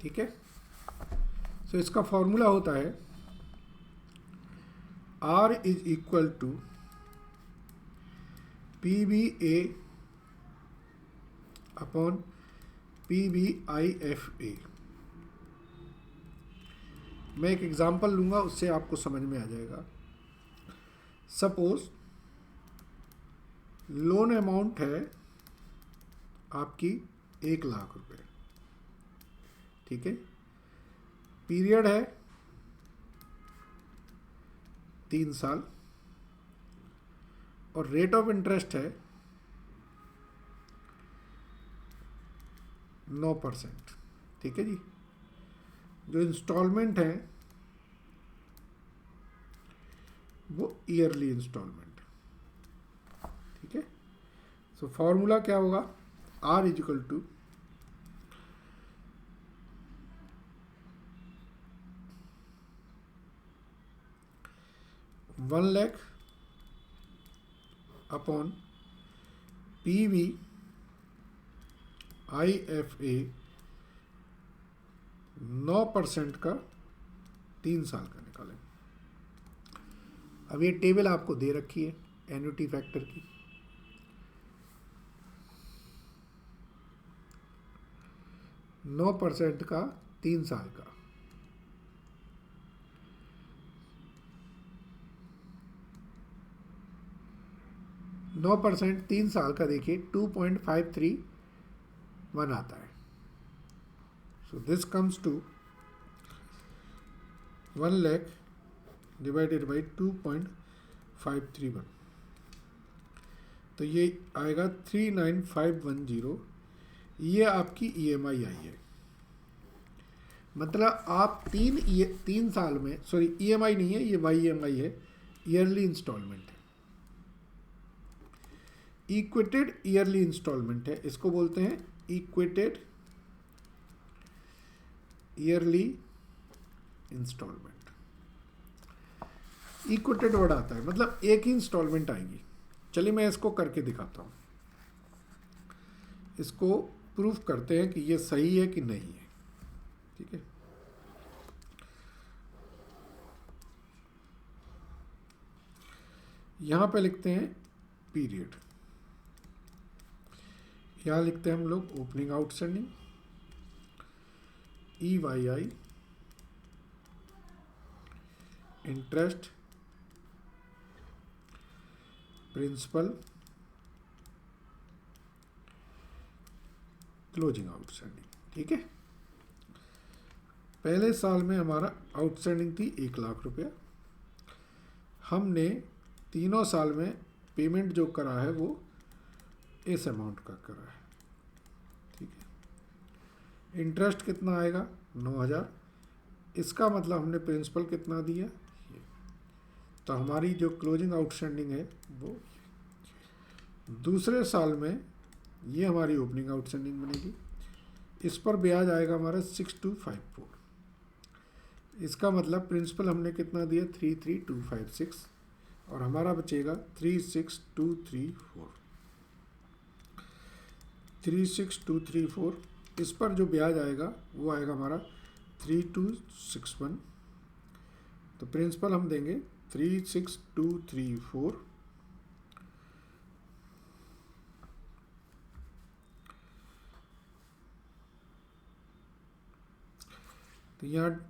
ठीक है। तो इसका फॉर्मूला होता है R is equal to PVA upon PVIFA। मैं एक एग्जांपल लूँगा, उससे आपको समझ में आ जाएगा। सपोज लोन अमाउंट है आपकी 1,00,000 रुपये, ठीक है। पीरियड है 3 साल और रेट ऑफ इंटरेस्ट है 9%, ठीक है जी। जो इंस्टॉलमेंट है वो ईयरली इंस्टॉलमेंट, ठीक है। सो फॉर्मूला क्या होगा, R is equal to ₹1,00,000 upon PVIFA 9% का 3 साल का निकालें। अब ये टेबल आपको दे रखी है एन्युटी फैक्टर की। नौ % का 3 साल का, नौ % 3 साल का, देखिए 2.531 आता है। So this comes to 1,00,000 divided by 2.531, तो ये आएगा 39,510। ये आपकी ईएमआई आई है। मतलब आप तीन साल में, सॉरी ईएमआई नहीं है, ये वाईएमआई है, ईयरली इंस्टॉलमेंट है, इक्वेटेड ईयरली इंस्टॉलमेंट है। इसको बोलते हैं equated yearly instalment. Equated word आता है मतलब एक ही इंस्टॉलमेंट आएगी। चलिए मैं इसको करके दिखाता हूँ, इसको प्रूफ करते हैं कि ये सही है कि नहीं है, ठीक है। यहाँ पे लिखते हैं पीरियड, यहाँ लिखते हैं हम लोग opening outstanding EYI, interest, principal, closing outstanding, ठीक है। पहले साल में हमारा आउटस्टैंडिंग थी 1,00,000 रुपया। हमने तीनों साल में पेमेंट जो करा है वो इस अमाउंट का करा है, ठीक है। इंटरेस्ट कितना आएगा 9,000, इसका मतलब हमने प्रिंसिपल कितना दिया ये, तो हमारी जो क्लोजिंग आउटस्टैंडिंग है वो। दूसरे साल में ये हमारी ओपनिंग आउटस्टैंडिंग बनेगी, इस पर ब्याज आएगा हमारा 6254। इसका मतलब प्रिंसिपल हमने कितना दिया 33,256 और हमारा बचेगा 36,234। 36,234, इस पर जो ब्याज आएगा वो आएगा हमारा 3261। तो प्रिंसिपल हम देंगे 36,234 तो यहाँ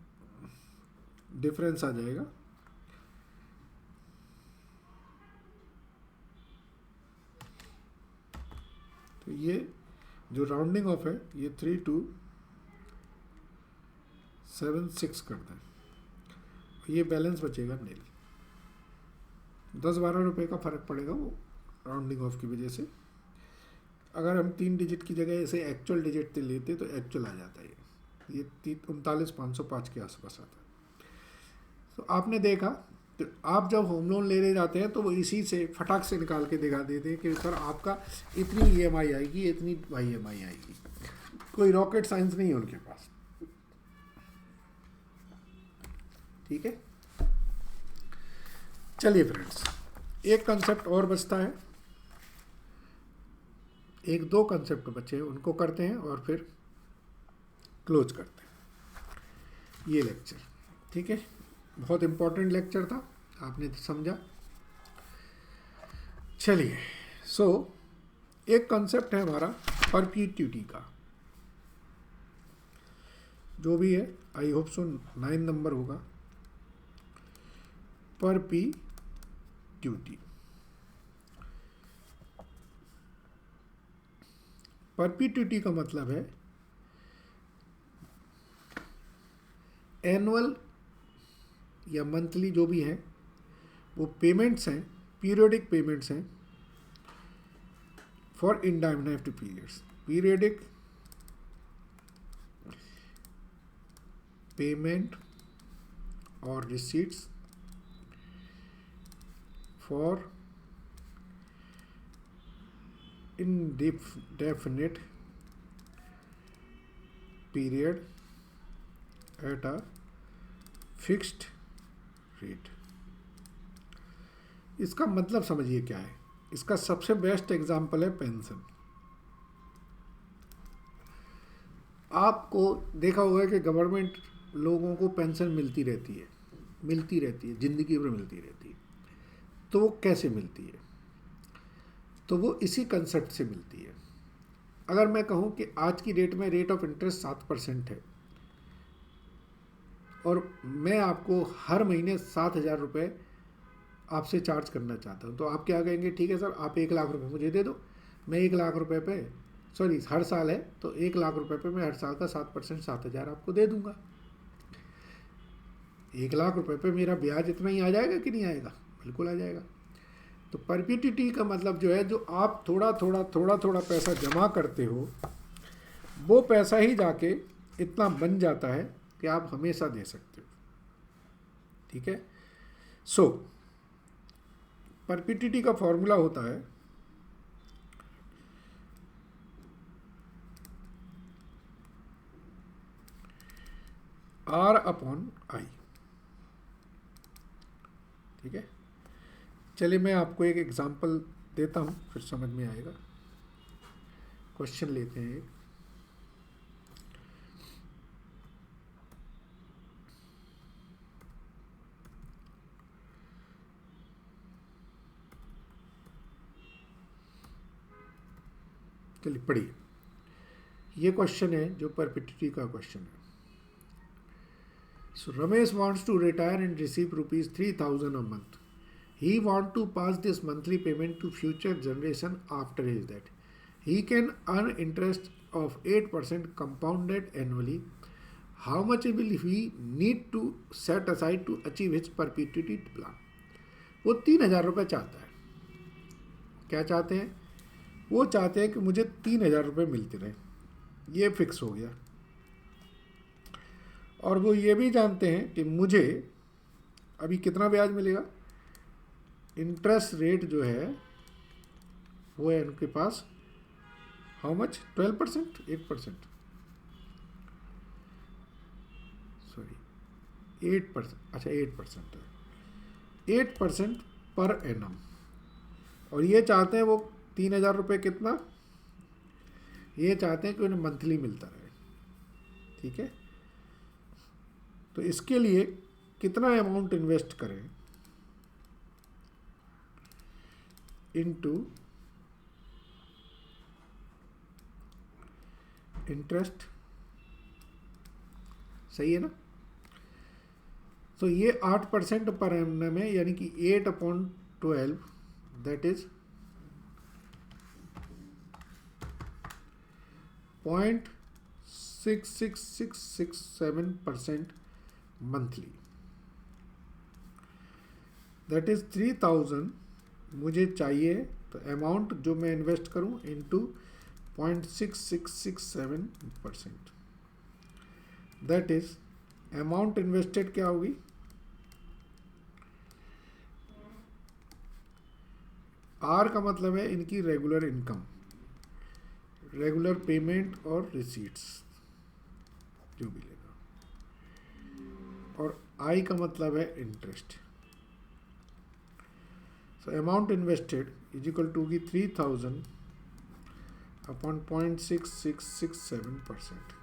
डिफरेंस आ जाएगा तो ये जो राउंडिंग ऑफ है ये 3276 कर दें, ये बैलेंस बचेगा नील। 10-12 रुपये का फ़र्क पड़ेगा वो राउंडिंग ऑफ की वजह से। अगर हम 3 डिजिट की जगह ऐसे एक्चुअल डिजिट लेते तो एक्चुअल आ जाता है, ये 39,505 के आसपास आता है। तो आपने देखा, तो आप जब होम लोन लेने जाते हैं तो वो इसी से फटाक से निकाल के दिखा देते हैं कि सर आपका इतनी EMI आएगी, इतनी YMI आएगी। कोई रॉकेट साइंस नहीं है उनके पास, ठीक है। चलिए फ्रेंड्स, एक कंसेप्ट और बचता है, 1-2 कंसेप्ट बचे हैं, उनको करते हैं और फिर क्लोज करते हैं ये लेक्चर, ठीक है। बहुत इम्पोर्टेंट लेक्चर था, आपने समझा। चलिए, एक कंसेप्ट है हमारा परपीट्यूटी का, जो भी है, आई होप सो 9 नंबर होगा, परपीट्यूटी। परपीट्यूटी का मतलब है एनुअल या मंथली जो भी हैं वो पेमेंट्स हैं, पीरियोडिक पेमेंट्स हैं for indefinite periods. Periodic payment और receipts for indefinite period at a fixed rate। इसका मतलब समझिए क्या है। इसका सबसे बेस्ट एग्जांपल है पेंशन। आपको देखा होगा कि गवर्नमेंट लोगों को पेंशन मिलती रहती है, ज़िंदगी भर मिलती रहती है। तो वो कैसे मिलती है? तो वो इसी कंसेप्ट से मिलती है। अगर मैं कहूँ कि आज की डेट में रेट ऑफ इंटरेस्ट 7% है और मैं आपको हर महीने 7,000 रुपये आपसे चार्ज करना चाहता हूँ, तो आप क्या कहेंगे? ठीक है सर, आप 1 लाख रुपए मुझे दे दो, मैं 1 लाख रुपए पे, सॉरी हर साल है तो 1 लाख रुपए पे मैं हर साल का 7% 7,000 आपको दे दूंगा। 1 लाख रुपए पे मेरा ब्याज इतना ही आ जाएगा कि नहीं आएगा? बिल्कुल आ जाएगा। तो परपीट्यूटी का मतलब जो है, जो आप थोड़ा थोड़ा पैसा जमा करते हो, वो पैसा ही जाके इतना बन जाता है कि आप हमेशा दे सकते हो, ठीक है। परपीट्यूटी का फॉर्मूला होता है R/I, ठीक है। चलिए मैं आपको एक एग्जांपल देता हूँ, फिर समझ में आएगा। क्वेश्चन लेते हैं एक। चलिए पढ़िए, ये क्वेश्चन है जो परपीट्यूटी का क्वेश्चन है। So Ramesh wants to retire and receive rupees 3,000 a month. He wants to pass this monthly payment to future generation after his death. He can earn interest of 8% compounded annually. How much will he need to set aside to achieve his perpetuity plan? वो 3,000 रुपये चाहता है। क्या चाहते हैं? वो चाहते हैं कि मुझे 3,000 रुपये मिलते रहे, ये फिक्स हो गया। और वो ये भी जानते हैं कि मुझे अभी कितना ब्याज मिलेगा। इंटरेस्ट रेट जो है वो है उनके पास, हाउ मच? 12%, 8%, सॉरी 8%, अच्छा 8% है, 8% पर एनम। और ये चाहते हैं वो 3,000 रुपये कितना, ये चाहते हैं कि उन्हें मंथली मिलता रहे, ठीक है। तो इसके लिए कितना अमाउंट इन्वेस्ट करें इनटू इंटरेस्ट, सही है ना। तो ये 8% पर एनम है, यानी कि 8/12, that is 0.66667% monthly. That is 3000 मुझे चाहिए, तो अमाउंट जो मैं इन्वेस्ट करूं into 0.6667%, that is amount invested क्या होगी, आर का मतलब है इनकी रेगुलर इनकम, रेगुलर पेमेंट और रिसीट्स जो भी लेगा, और आई का मतलब है interest. So amount invested is equal to की 3000 अपॉन 0.6667%,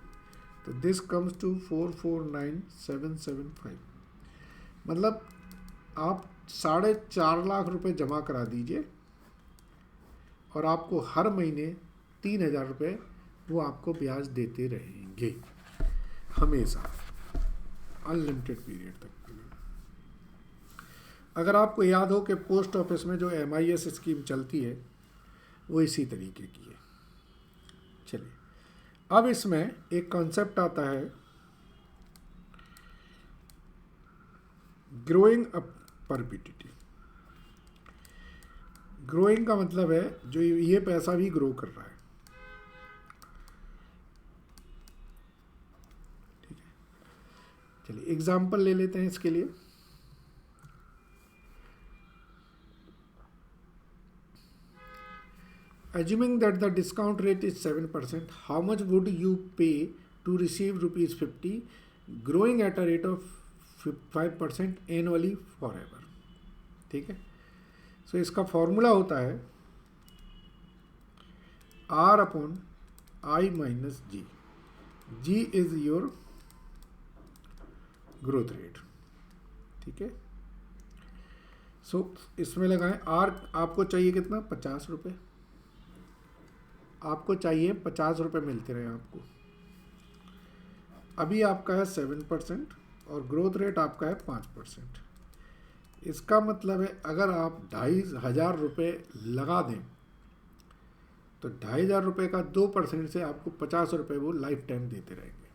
तो दिस कम्स टू 449775। मतलब आप 4.5 लाख रुपए जमा करा दीजिए और आपको हर महीने 3000 रुपये वो आपको ब्याज देते रहेंगे हमेशा, अनलिमिटेड पीरियड तक। अगर आपको याद हो कि पोस्ट ऑफिस में जो MIS स्कीम चलती है वो इसी तरीके की है। चलिए, अब इसमें एक कॉन्सेप्ट आता है ग्रोइंग अप परपिटिटी। ग्रोइंग का मतलब है जो ये पैसा भी ग्रो कर रहा है, ठीक है। चलिए एग्जाम्पल ले लेते हैं इसके लिए। Assuming that the discount rate is 7%, how much would you pay to receive ₹50 growing at a rate of 5% annually forever? ठीक है। सो इसका फॉर्मूला होता है R upon I minus G। G is your growth rate, ठीक है। सो इसमें लगाएं R, आपको चाहिए कितना, 50 रुपये, आपको चाहिए 50 रुपये मिलते रहे आपको। अभी आपका है 7% और ग्रोथ रेट आपका है 5%। इसका मतलब है अगर आप 2500 रुपये लगा दें तो 2500 रुपये का 2% से आपको 50 रुपये वो लाइफ टाइम देते रहेंगे।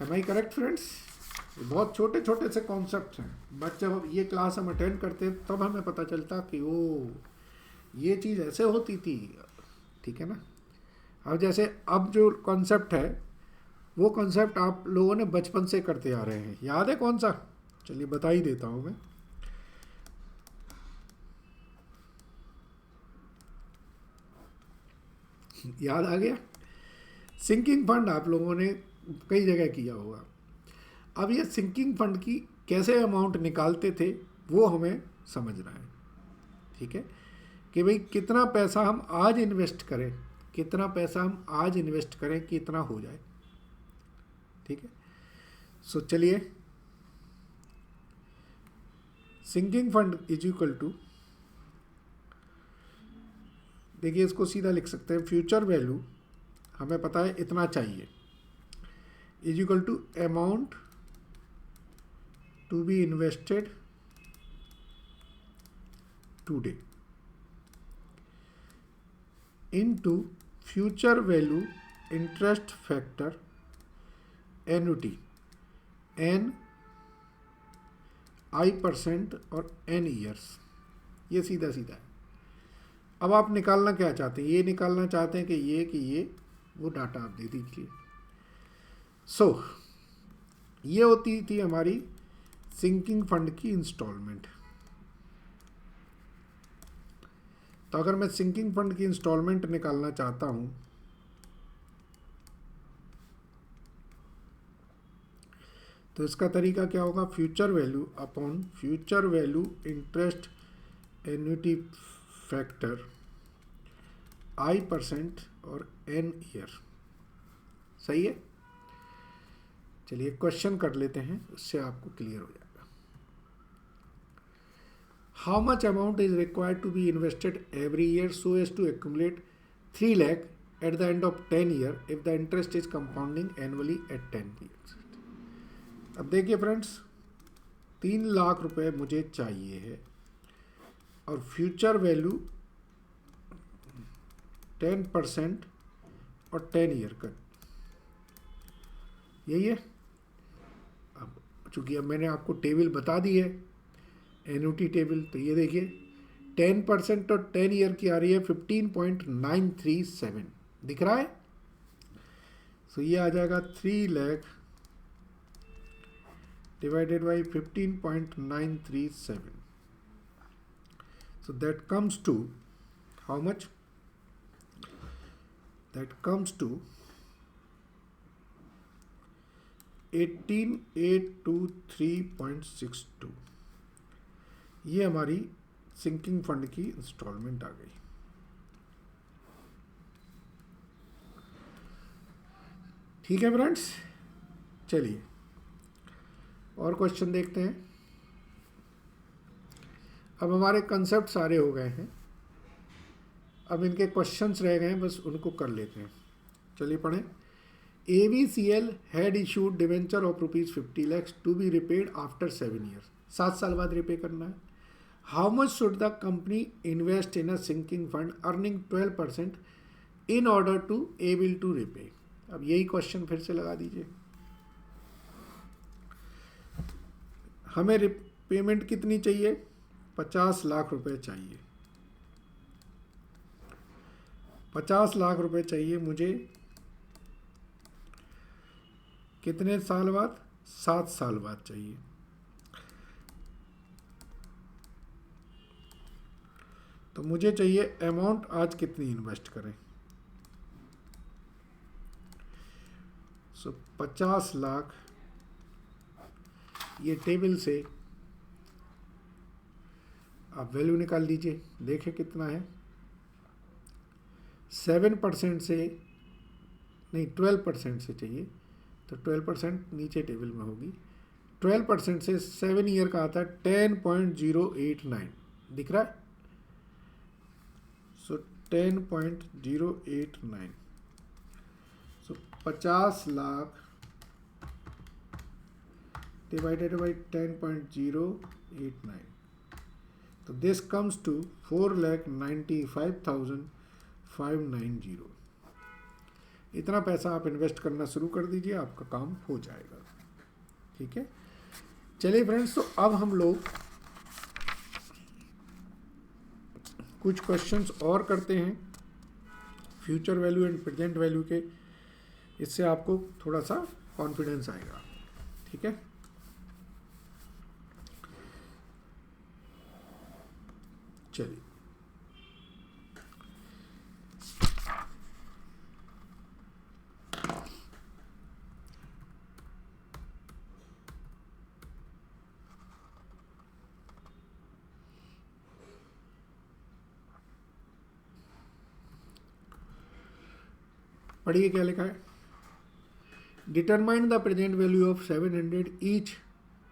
Am I correct friends? बहुत छोटे छोटे से कॉन्सेप्ट हैं, बट जब ये क्लास हम अटेंड करते हैं तब हमें पता चलता कि ओ ये चीज़ ऐसे होती थी, ठीक है ना। अब जैसे अब जो कॉन्सेप्ट है वो कॉन्सेप्ट आप लोगों ने बचपन से करते आ रहे हैं, याद है कौन सा? चलिए बता ही देता हूँ मैं। याद आ गया? सिंकिंग फंड आप लोगों ने कई जगह किया होगा। अब ये सिंकिंग फंड की कैसे अमाउंट निकालते थे वो हमें समझना है, ठीक है, कि भाई कितना पैसा हम आज इन्वेस्ट करें, कितना पैसा हम आज इन्वेस्ट करें कि इतना हो जाए, ठीक है। सो चलिए, sinking fund is equal to, देखिए इसको सीधा लिख सकते हैं, फ्यूचर वैल्यू हमें पता है इतना चाहिए, is equal to amount to be invested today into future value interest factor annuity N I% और N ईयर्स। ये सीधा सीधा है। अब आप निकालना क्या चाहते हैं? ये निकालना चाहते हैं कि ये वो डाटा आप दे दीजिए। सो ये होती थी हमारी सिंकिंग फंड की इंस्टॉलमेंट। तो अगर मैं सिंकिंग फंड की इंस्टॉलमेंट निकालना चाहता हूं तो इसका तरीका क्या होगा? Future value upon future value interest annuity factor I% और N ईयर। सही है? चलिए क्वेश्चन कर लेते हैं, उससे आपको क्लियर हो जाएगा। How much amount is required to be invested every year so as to accumulate 3 lakh at the end of 10 year if the interest is compounding annually at 10 years. अब देखिए फ्रेंड्स, 3 लाख रुपए मुझे चाहिए है और फ्यूचर वैल्यू 10% और 10 ईयर का, यही है। अब चूंकि अब मैंने आपको टेबल बता दी है, एन्युटी टेबल, तो ये देखिए 10% और 10 ईयर की आ रही है 15.937, दिख रहा है। सो ये आ जाएगा 3 lakh divided by 15.937. So that comes to how much? That comes to 18823.62। ये हमारी सिंकिंग फंड की इंस्टॉलमेंट आ गई। ठीक है फ्रेंड्स, चलिए और क्वेश्चन देखते हैं। अब हमारे कंसेप्ट सारे हो गए हैं, अब इनके क्वेश्चंस रह गए हैं, बस उनको कर लेते हैं। चलिए पढ़ें। AVCL had issued debenture of ₹50 lakhs to be repaid after 7 years, 7 साल बाद रिपे करना है। How much should the company invest in a sinking fund earning 12% in order to able to repay. अब यही क्वेश्चन फिर से लगा दीजिए। हमें पेमेंट कितनी चाहिए? 50 लाख रुपए चाहिए। 50 लाख रुपए चाहिए मुझे कितने साल बाद? 7 साल बाद चाहिए। तो मुझे चाहिए अमाउंट आज कितनी इन्वेस्ट करें। 50 लाख, ये टेबल से आप वैल्यू निकाल लीजिए, देखें कितना है। 7% से नहीं, 12% से चाहिए, तो 12% नीचे टेबल में होगी। 12% से 7 ईयर का आता है 10.089, दिख रहा है। 10.089, 50 लाख divided by 10.089, तो दिस कम्स टू 4,95,590। इतना पैसा आप इन्वेस्ट करना शुरू कर दीजिए, आपका काम हो जाएगा। ठीक है, चलिए फ्रेंड्स, तो अब हम लोग कुछ क्वेश्चंस और करते हैं future value and present value के, इससे आपको थोड़ा सा कॉन्फिडेंस आएगा। ठीक है, चलिए पढ़िए क्या लिखा है। Determine the present value of 700 each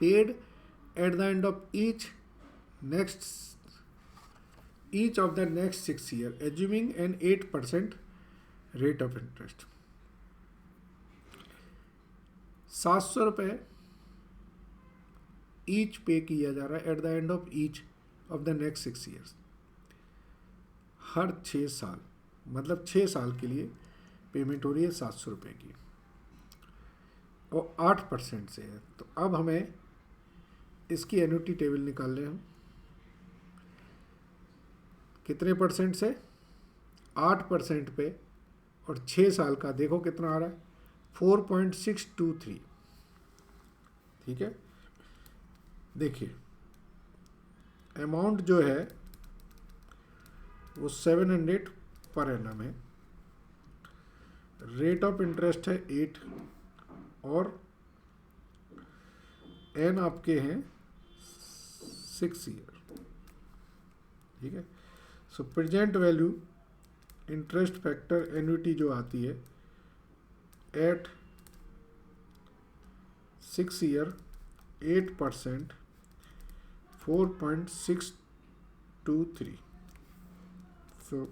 paid eight the end of each of the next 6 years, assuming an 8% rate of interest। 700 रुपये ईच पे किया जा रहा है eight the end of each of the next 6 years, हर 6 साल, मतलब 6 साल के लिए पेमेंट हो रही है 700 रुपये की, और 8% से है। तो अब हमें इसकी एन्युटी टेबल निकाल लें हम। कितने परसेंट से? 8% पे, और 6 साल का देखो कितना आ रहा है, 4.623। ठीक है, देखिए अमाउंट जो है वो 700 पर एनम है, रेट ऑफ इंटरेस्ट है 8, और एन आपके हैं 6 ईयर। ठीक है, so present value interest factor annuity जो आती है at 6 year 8%, 4.623। So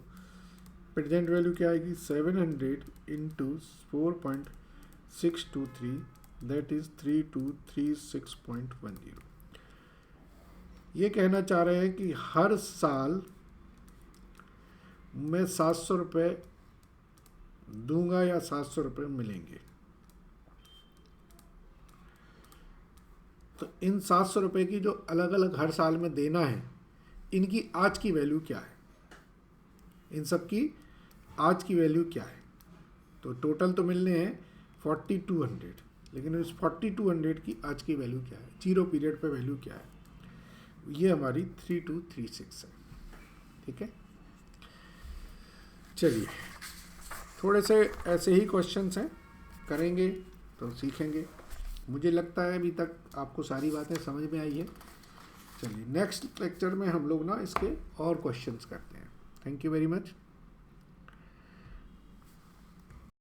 present value क्या आएगी? 700 इंटू 4.623, दैट इज 3236.10। ये कहना चाह रहे हैं कि हर साल मैं 700 रुपये दूंगा या 700 रुपये मिलेंगे। तो इन 700 रुपये की जो अलग अलग हर साल में देना है, इनकी आज की वैल्यू क्या है, इन सब की आज की वैल्यू क्या है। तो टोटल तो मिलने हैं 4200, लेकिन इस 4200 की आज की वैल्यू क्या है, जीरो पीरियड पे वैल्यू क्या है, ये हमारी 3236 है। ठीक है, चलिए थोड़े से ऐसे ही क्वेश्चंस हैं, करेंगे तो सीखेंगे। मुझे लगता है अभी तक आपको सारी बातें समझ में आई है। चलिए नेक्स्ट लेक्चर में हम लोग ना इसके और क्वेश्चंस करते हैं। Thank you very much.